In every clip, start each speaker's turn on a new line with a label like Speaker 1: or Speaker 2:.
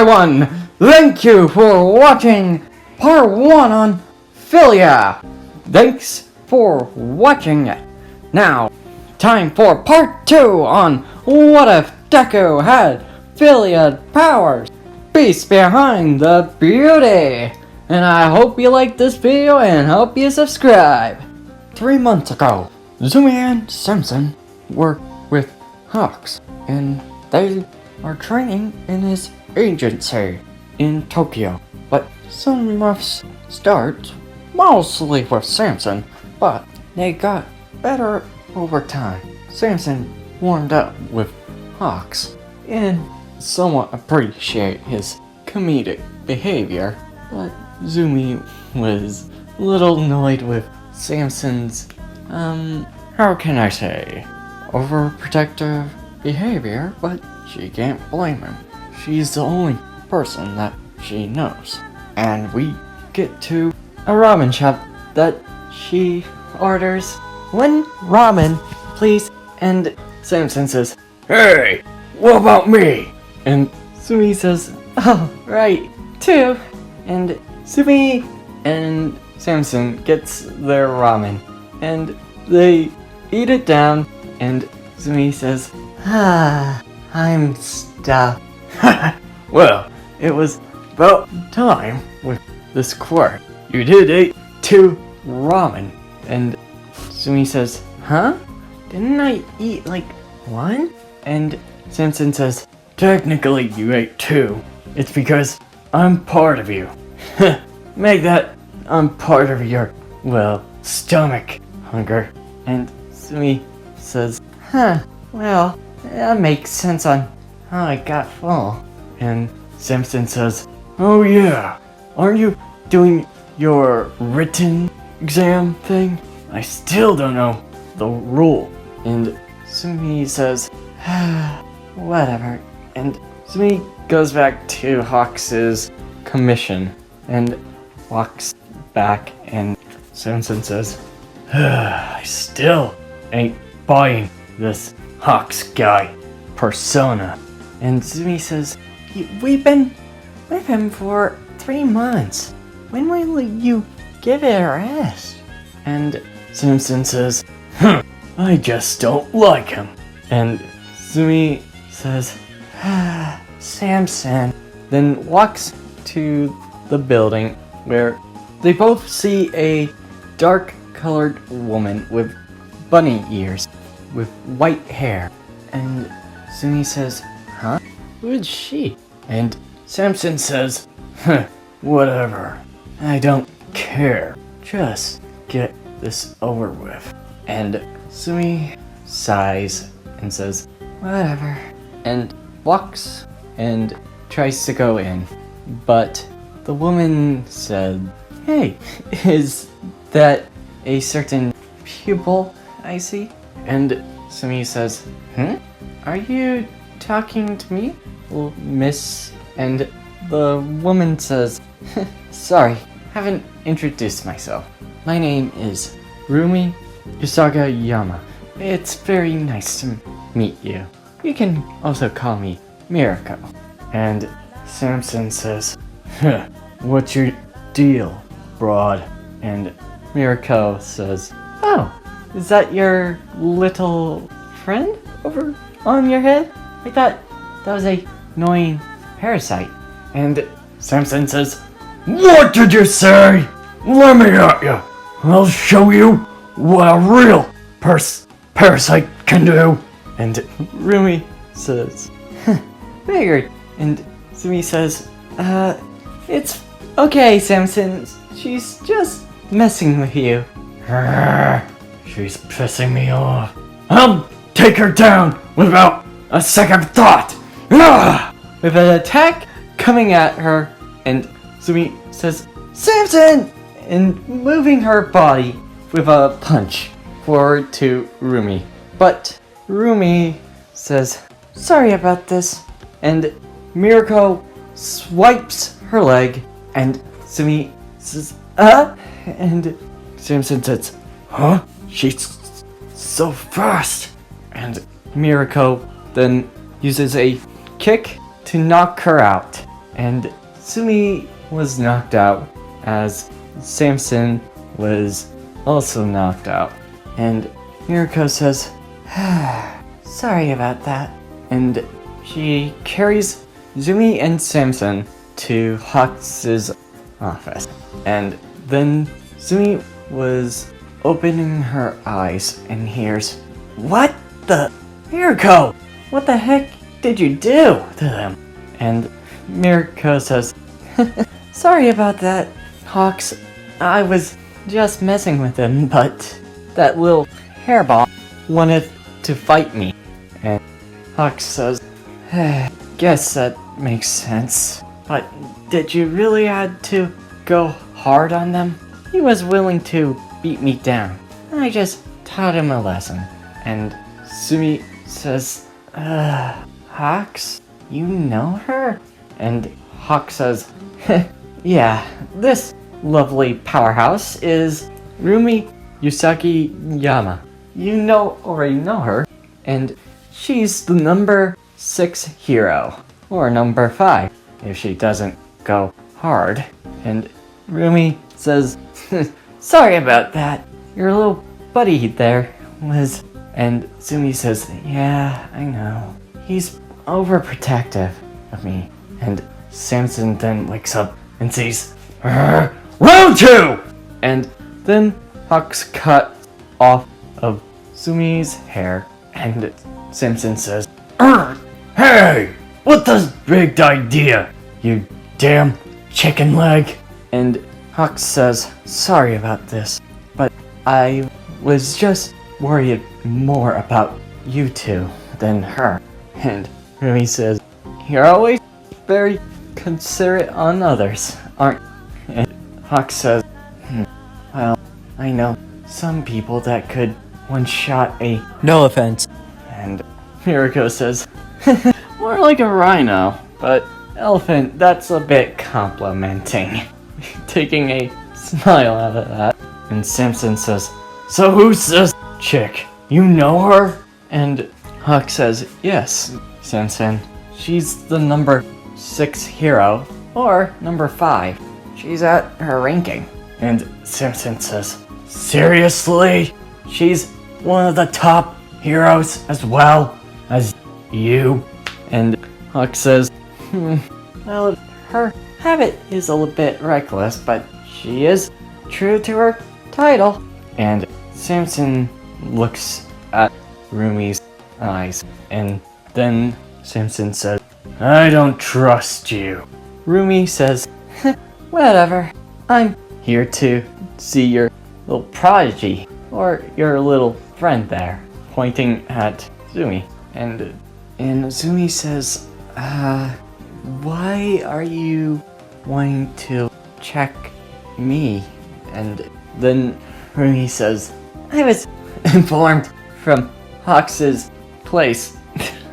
Speaker 1: everyone! Thank you for watching part 1 on Filia. Thanks for watching it. Now, time for part 2 on what if Deku had Filia powers. Beast behind the beauty. And I hope you like this video and hope you subscribe. 3 months ago, Zumi and Simpson were with Hawks, and they are training in his agency in Tokyo. But some rough starts, mostly with Samson, but they got better over time. Samson warmed up with Hawks and somewhat appreciate his comedic behavior, but Zumi was a little annoyed with Samson's, how can I say, overprotective behavior, but she can't blame him. She's the only person that she knows. And we get to a ramen shop that she orders. One ramen, please. And Samson says, "Hey, what about me?" And Sumi says, "Oh, right, two." And Sumi and Samson gets their ramen. And they eat it down. And Sumi says, I'm stuffed. Well, it was about time with this quirk. You did eat 2 ramen. And Sumi says, huh? Didn't I eat like 1? And Samson says, technically you ate 2. It's because I'm part of you. Make that I'm part of your, well, stomach hunger. And Sumi says, well, that makes sense on how I got full. And Samson says, oh yeah, aren't you doing your written exam thing? I still don't know the rule. And Sumi says, whatever. And Sumi goes back to Hawks' commission and walks back, and Samson says, I still ain't buying this Hawks guy persona. And Sumi says, we've been with him for 3 months. When will you give it a rest? And Samson says, I just don't like him. And Sumi says, Samson. Then walks to the building where they both see a dark colored woman with bunny ears with white hair. And Sumi says, huh? Who is she? And Samson says, whatever. I don't care. Just get this over with. And Sumi sighs and says, whatever. And walks and tries to go in. But the woman said, hey, is that a certain pupil I see? And Sumi says, are you talking to me, miss? And the woman says, sorry, haven't introduced myself. My name is Rumi Usaga Yama. It's very nice to meet you. You can also call me Mirako. And Samson says, what's your deal, broad? And Mirako says, oh, is that your little friend over on your head? I thought that was a annoying parasite. And Samson says, what did you say? Let me at you. I'll show you what a real parasite can do. And Rumi says, figured. And Sumi says, it's okay, Samson. She's just messing with you. She's pissing me off. I'll take her down without a second thought. With an attack coming at her, and Sumi says, Samson! And moving her body with a punch forward to Rumi. But Rumi says, sorry about this. And Mirako swipes her leg, and Sumi says, and Samson says, huh? She's so fast. And Mirako then uses a kick to knock her out. and Sumi was knocked out as Samson was also knocked out. And Mirko says, sorry about that. And she carries Zumi and Samson to Hawks' office. And then Zumi was opening her eyes and hears, what the? Mirko! What the heck did you do to them? And Mirko says, sorry about that, Hawks. I was just messing with him, but that little hairball wanted to fight me. And Hawks says, guess that makes sense. But did you really had to go hard on them? He was willing to beat me down. I just taught him a lesson. And Sumi says, Hawks, you know her? And Hawk says, yeah, this lovely powerhouse is Rumi Yusaki Yama. You already know her, and she's the number 6 hero, or number 5, if she doesn't go hard. And Rumi says, sorry about that, your little buddy there was... And Sumi says, yeah, I know, he's overprotective of me. And Samson then wakes up and says, round 2! And then Hawks cut off of Sumi's hair, and Samson says, hey, what the big idea, you damn chicken leg? And Hawks says, sorry about this, but I was just worried more about you two than her. And Rumi says, you're always very considerate on others, aren't you? And Hawk says, well, I know some people that could one-shot a...
Speaker 2: No offense.
Speaker 1: And Mirko says, more like a rhino, but elephant, that's a bit complimenting. Taking a smile out of that. And Samson says, so who's this chick? You know her? And Hawk says, yes, Samson. She's the number 6 hero, or number 5. She's at her ranking. And Samson says, seriously? She's one of the top heroes as well as you? And Hawk says, well, her habit is a little bit reckless, but she is true to her title. And Samson looks at Rumi's eyes, and then Samson says, I don't trust you. Rumi says, whatever, I'm here to see your little prodigy, or your little friend there, pointing at Zumi. And Zumi says, why are you wanting to check me? And then Rumi says, I was informed from Hawks' place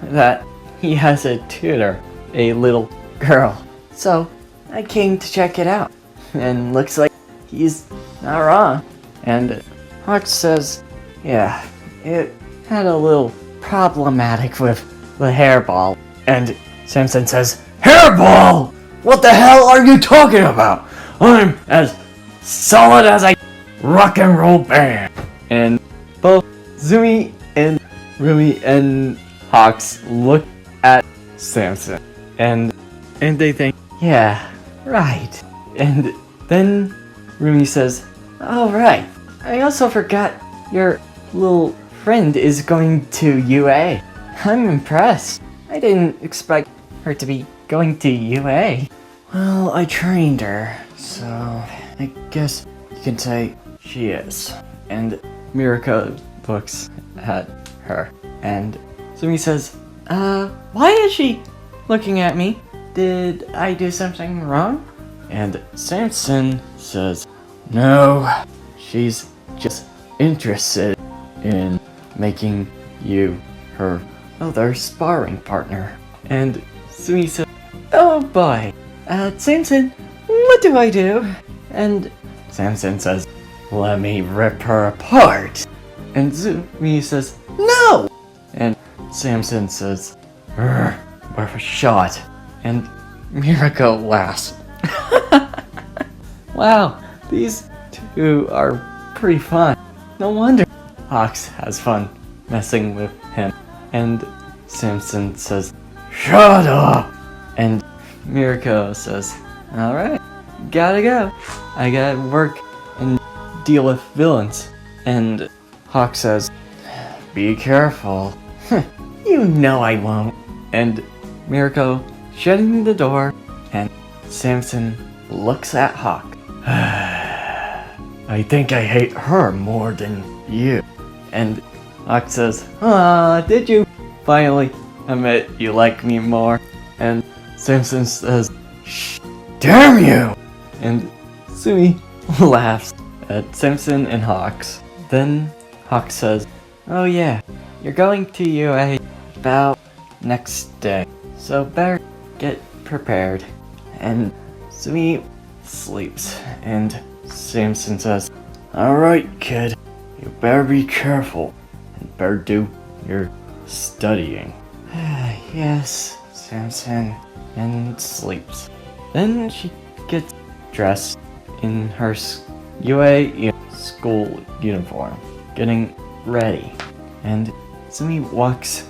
Speaker 1: that he has a tutor, a little girl. So I came to check it out, and looks like he's not wrong. And Hawks says, yeah, it had a little problematic with the hairball. And Samson says, hairball? What the hell are you talking about? I'm as solid as a rock and roll band. And both Zumi and Rumi and Hawks look at Samson, and they think, yeah, right. And then Rumi says, oh right, I also forgot your little friend is going to UA. I'm impressed. I didn't expect her to be going to UA. Well, I trained her, so I guess you can say she is. And Mirko looks at her, and Sumi says, why is she looking at me? Did I do something wrong? And Samson says, no, she's just interested in making you her other sparring partner. And Sumi says, oh boy, Samson, what do I do? And Samson says, let me rip her apart. And Zumi says, no! And Samson says, worth a shot. And Mirko laughs. Wow, these two are pretty fun. No wonder Hawks has fun messing with him. And Samson says, "Shut up!" And Mirko says, "Alright, gotta go. I gotta work and deal with villains." And Hawk says, "Be careful." "You know I won't." And Mirko shutting the door, and Samson looks at Hawk. "I think I hate her more than you." And Hawk says, "Did you finally admit you like me more?" And Samson says, "Shh, damn you!" And Sumi laughs at Samson and Hawks. Then Hawk says, "Oh yeah, you're going to UA about next day, so better get prepared." And Sumi sleeps, and Samson says, "Alright, kid, you better be careful and better do your studying." "Yes, Samson," and sleeps. Then she gets dressed in her UA school uniform, getting ready. And Sumi walks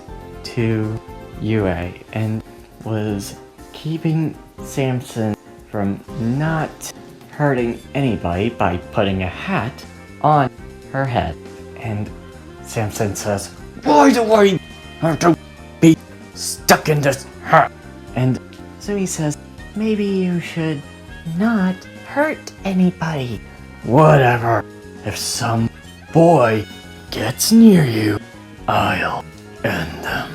Speaker 1: to UA and was keeping Samson from not hurting anybody by putting a hat on her head. And Samson says, "Why do I have to be stuck in this hat?" And Sumi says, "Maybe you should not hurt anybody." "Whatever. If some boy gets near you, I'll end them."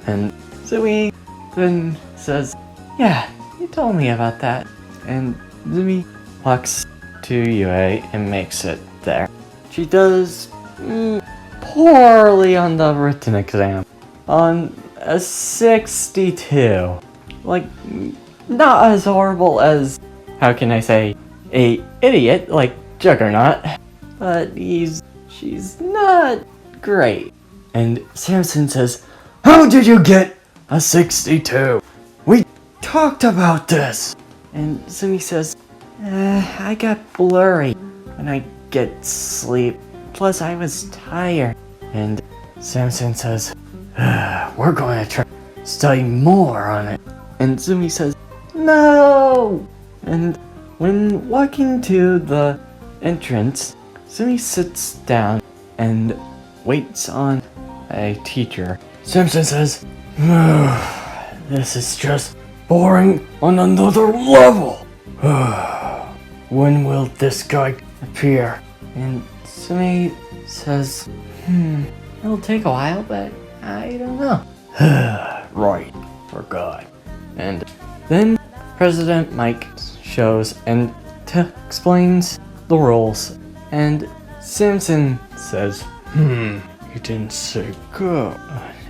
Speaker 1: And Sumi then says, "Yeah, you told me about that." And Sumi walks to UA and makes it there. She does poorly on the written exam, on a 62. Like, not as horrible as, how can I say, a idiot like Juggernaut, but she's not great. And Samson says, "How did you get a 62? We talked about this." And Sumi says, "I got blurry when I get sleep. Plus I was tired." And Samson says, "We're going to try to study more on it." And Sumi says, "No!" And when walking to the entrance, Sumi sits down and waits on a teacher. Samson says, "This is just boring on another level. When will this guy appear?" And Sumi says, "It'll take a while, but I don't know." "Right, forgot." And then President Mike shows and explains the rules. And Samson says, "You didn't say go."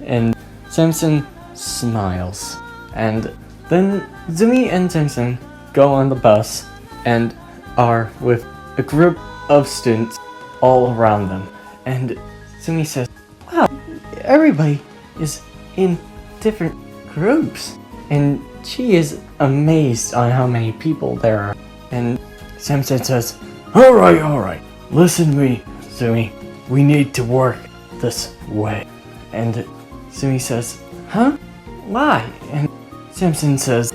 Speaker 1: And Samson smiles. And then Sumi and Samson go on the bus and are with a group of students all around them. And Sumi says, "Wow, everybody is in different groups." And she is amazed on how many people there are. And Samson says, All right. Listen to me, Sumi. We need to work this way." And Sumi says, "Huh? Why?" And Samson says,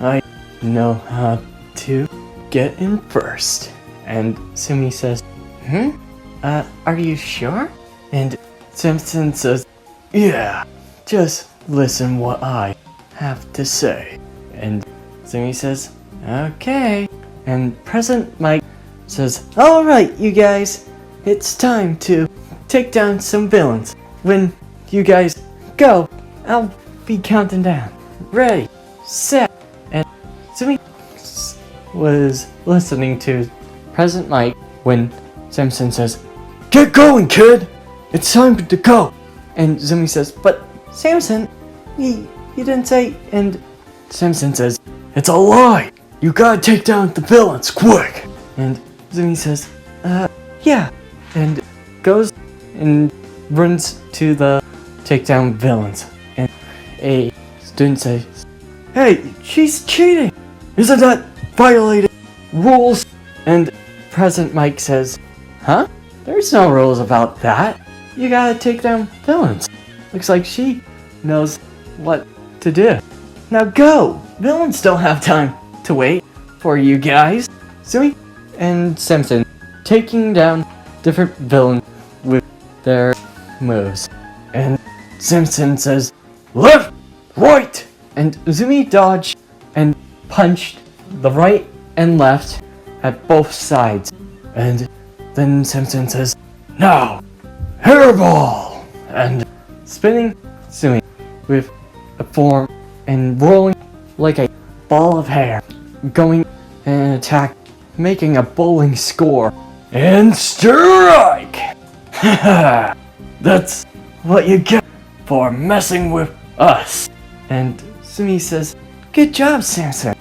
Speaker 1: "I know how to get in first." And Sumi says, Are you sure?" And Samson says, "Yeah, just listen what I have to say." And Sumi says, "Okay." And President Mike says, "Alright, you guys, it's time to take down some villains. When you guys go, I'll be counting down. Ready, set." And Sumi was listening to President Mike when Samson says, "Get going, kid! It's time to go!" And Sumi says, "But Samson, you didn't say..." And Samson says, "It's a lie! You gotta take down the villains, quick!" And Sumi says, yeah. And goes and runs to the take down villains. And a student says, "Hey, she's cheating! Isn't that violating rules? And President Mike says, huh? There's no rules about that. You gotta take down villains. Looks like she knows what to do. Now go! Villains don't have time to wait for you guys. Sumi and Simpson taking down different villains with their moves. And Simpson says, left, right! And Sumi dodged and punched the right and left at both sides. And then Simpson says, now, hairball! And spinning Sumi with a form and rolling like a ball of hair, going and attack, making a bowling score. And strike! Haha, that's what you get for messing with us. And Sumi says, good job, Samson.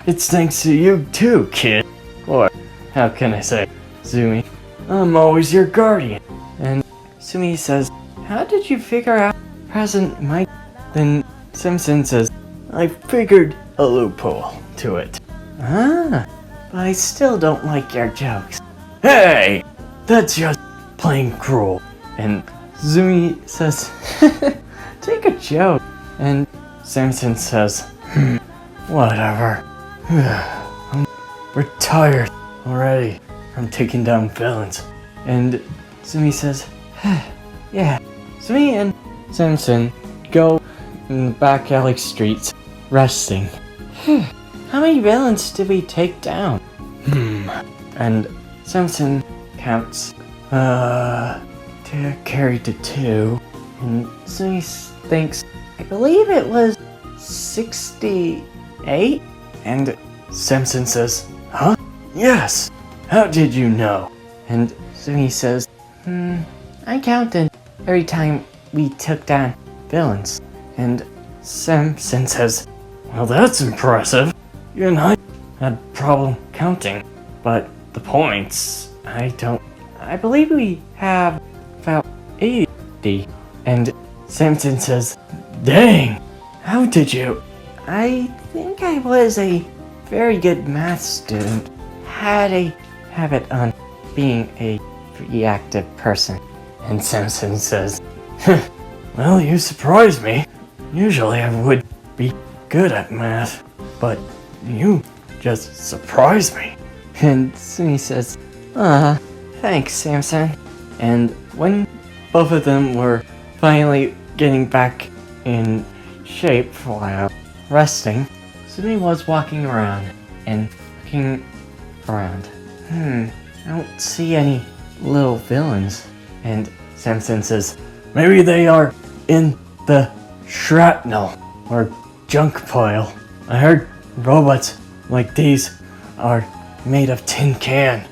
Speaker 1: It's thanks to you too, kid. Or, how can I say, Sumi, I'm always your guardian. And Sumi says, how did you figure out President Mike? Then Simpson says, I figured a loophole to it. Ah, but I still don't like your jokes. Hey, that's just plain cruel. And Sumi says, take a joke. And Simpson says, whatever. We're tired already from taking down villains. And Sumi says, yeah. Sumi and Simpson go in the back alley streets, resting. How many villains did we take down? And Simpson counts, carried to 2. And Sumi thinks, I believe it was 68? And Simpson says, huh? Yes! How did you know? And Sumi says, I counted every time we took down villains. And Simpson says, well, that's impressive. You and I had problem counting, but the points, I believe we have about 80. And Simpson says, dang, how did you? I think I was a very good math student. Had a habit on being a reactive person. And Simpson says, well, you surprised me. Usually I would be good at math, but you just surprised me. And Sumi says, thanks, Samson. And when both of them were finally getting back in shape while resting, Sumi was walking around and looking around. I don't see any little villains. And Samson says, maybe they are in the shrapnel or junk pile. I heard robots like these are made of tin can.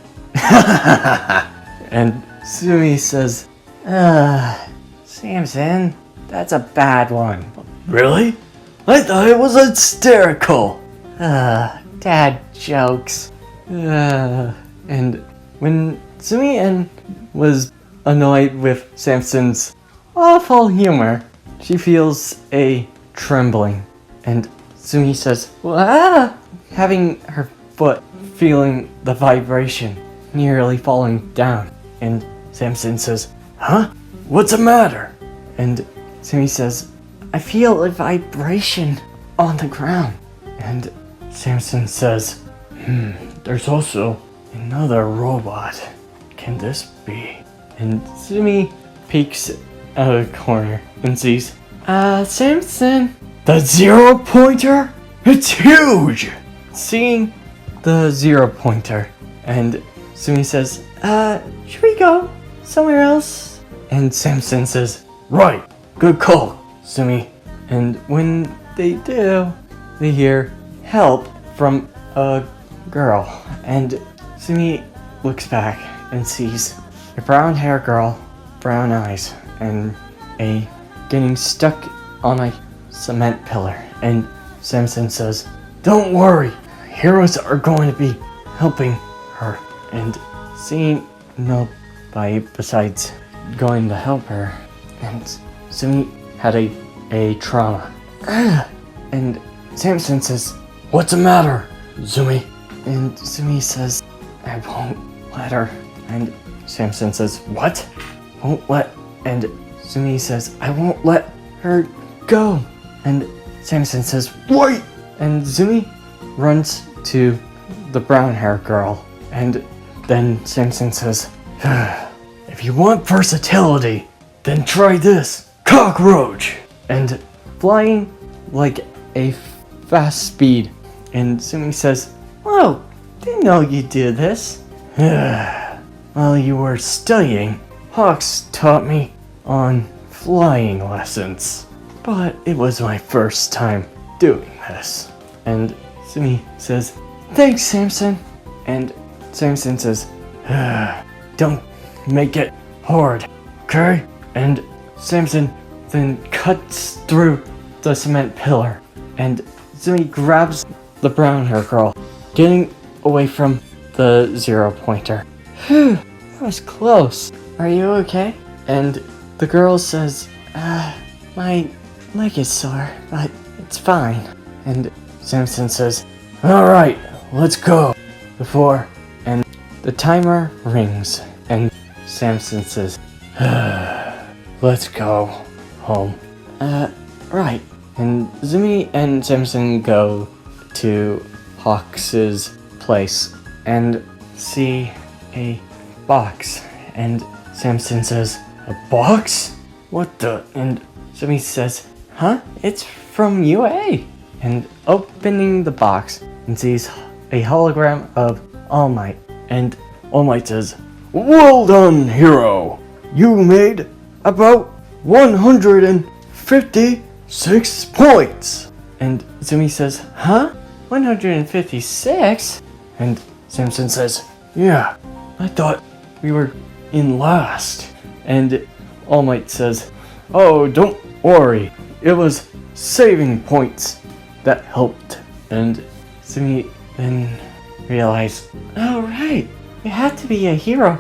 Speaker 1: And Sumi says, Samson, that's a bad one. Really? I thought it was hysterical. Dad jokes. And when Sumi was annoyed with Samson's awful humor, she feels a trembling. And Sumi says, having her foot feeling the vibration, nearly falling down. And Samson says, huh? What's the matter? And Sumi says, I feel a vibration on the ground. And Samson says, there's also another robot. Can this be? And Sumi peeks out of the corner and sees, Samson, the 0 pointer? It's huge! Seeing the 0 pointer, and Sumi says, should we go somewhere else? And Samson says, right, good call, Sumi. And when they do, they hear help from a girl. And Sumi looks back and sees a brown hair girl, brown eyes, and getting stuck on a cement pillar. And Samson says, don't worry, heroes are going to be helping her. And seeing nobody besides going to help her, and Sumi had a trauma. And Samson says, "What's the matter, Zumi?" And Zumi says, "I won't let her." And Samson says, "What? Won't let?" And Zumi says, "I won't let her go." And Samson says, "Wait!" And Zumi runs to the brown hair girl. And then Samson says, "If you want versatility, then try this cockroach." And flying like a fast speed. And Zumi says, "Whoa, didn't know you did this." "While you were studying, Hawks taught me on flying lessons. But it was my first time doing this." And Zumi says, "Thanks, Samson." And Samson says, "Don't make it hard, okay?" And Samson then cuts through the cement pillar. And Zumi grabs the brown hair girl, getting away from the 0-pointer. "Phew, that was close. Are you okay?" And the girl says, "My leg is sore, but it's fine." And Samson says, "Alright, let's go." And the timer rings, and Samson says, "Let's go home." Right. And Zumi and Samson go to Hawks's place and see a box. And Samson says, "A box? What the?" And Zumi says, "Huh? It's from UA." And opening the box and sees a hologram of All Might. And All Might says, "Well done, hero. You made about 156 points." And Zumi says, "Huh? 156? And Samson says, "Yeah, I thought we were in last." And All Might says, "Oh, don't worry. It was saving points that helped." And Zumi then realized, "Oh, right. You have to be a hero.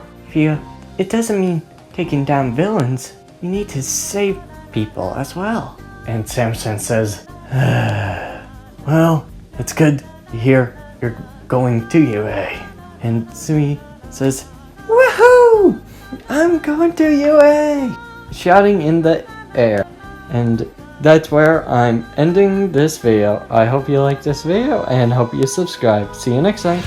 Speaker 1: It doesn't mean taking down villains. You need to save people as well." And Samson says, "Well, it's good to hear you're going to UA." And Zumi says, "Woohoo! I'm going to UA!" shouting in the air. And that's where I'm ending this video. I hope you liked this video and hope you subscribe. See you next time.